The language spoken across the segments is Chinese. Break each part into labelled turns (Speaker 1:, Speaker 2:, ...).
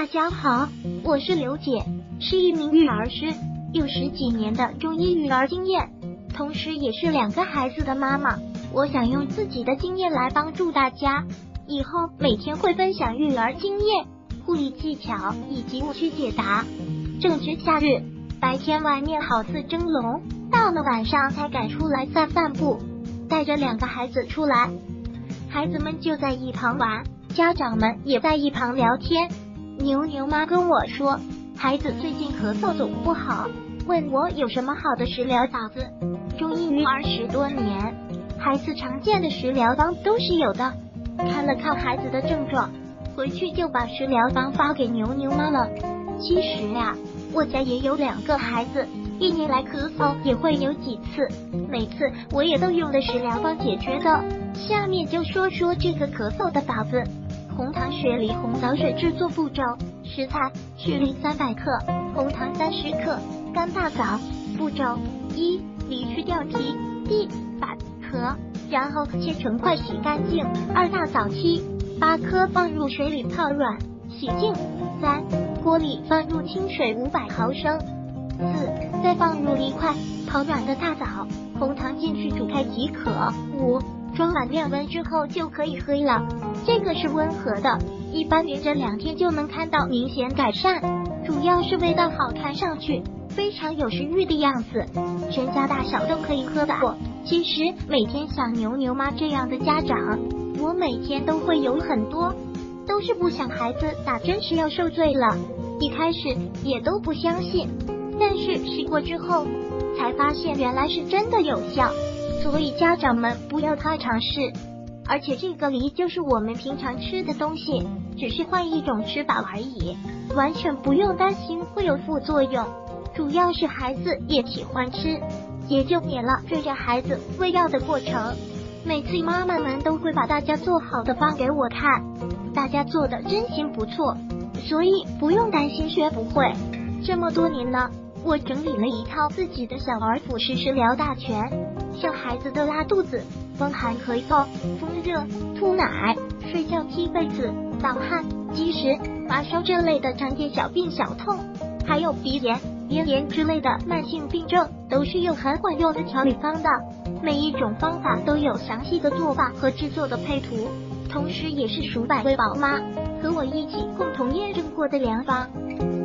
Speaker 1: 大家好，我是刘姐，是一名育儿师，有10几年的中医育儿经验，同时也是2个孩子的妈妈。我想用自己的经验来帮助大家，以后每天会分享育儿经验、护理技巧以及误区解答。正值夏日，白天外面好似蒸笼，到了晚上才敢出来散步。带着2个孩子出来，孩子们就在一旁玩，家长们也在一旁聊天。牛牛妈跟我说，孩子最近咳嗽总不好，问我有什么好的食疗法子。中医育儿10多年，孩子常见的食疗方都是有的。看了看孩子的症状，回去就把食疗方发给牛牛妈了。其实呀，我家也有2个孩子，一年来咳嗽也会有几次，每次我也都用的食疗方解决的。下面就说说这个咳嗽的法子。红糖雪梨红枣水制作步骤：食材：雪梨300克，红糖30克，干大枣。步骤1：梨去掉皮，蒂把壳，然后切成块洗干净。2大枣七8颗放入水里泡软，洗净。3锅里放入清水500毫升。4再放入梨块泡软的大枣，红糖进去煮开即可。5装碗晾温之后就可以喝了，这个是温和的，一般连着2天就能看到明显改善，主要是味道好看上去，非常有食欲的样子，全家大小都可以喝的。其实每天像牛牛妈这样的家长，我每天都会有很多，都是不想孩子打针是要受罪了，一开始也都不相信，但是试过之后才发现原来是真的有效。所以家长们不要太尝试，而且这个梨就是我们平常吃的东西，只是换一种吃法而已，完全不用担心会有副作用，主要是孩子也喜欢吃，也就免了追着孩子喂药的过程。每次妈妈们都会把大家做好的发给我看，大家做的真心不错，所以不用担心学不会。这么多年了，我整理了一套自己的小儿辅食食疗大全，像孩子的拉肚子、风寒咳嗽、风热、吐奶、睡觉踢被子、盗汗、积食、发烧这类的常见小病小痛，还有鼻炎、咽炎之类的慢性病症，都是有很管用的调理方的。每一种方法都有详细的做法和制作的配图，同时也是数百位宝妈和我一起共同验证过的良方。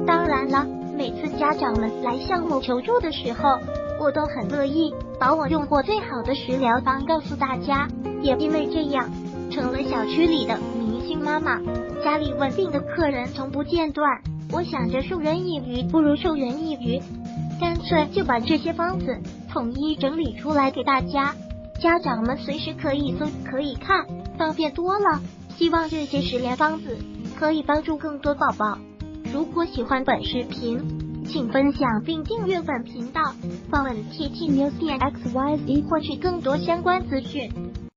Speaker 1: 当然了，每次家长们来向我求助的时候，我都很乐意把我用过最好的食疗方告诉大家，也因为这样成了小区里的明星妈妈，家里稳定的客人从不间断。我想着授人以鱼不如授人以渔，干脆就把这些方子统一整理出来给大家，家长们随时可以搜可以看，方便多了。希望这些食疗方子可以帮助更多宝宝。如果喜欢本视频，请分享并订阅本频道，访问 TT News XYZ 获取更多相关资讯。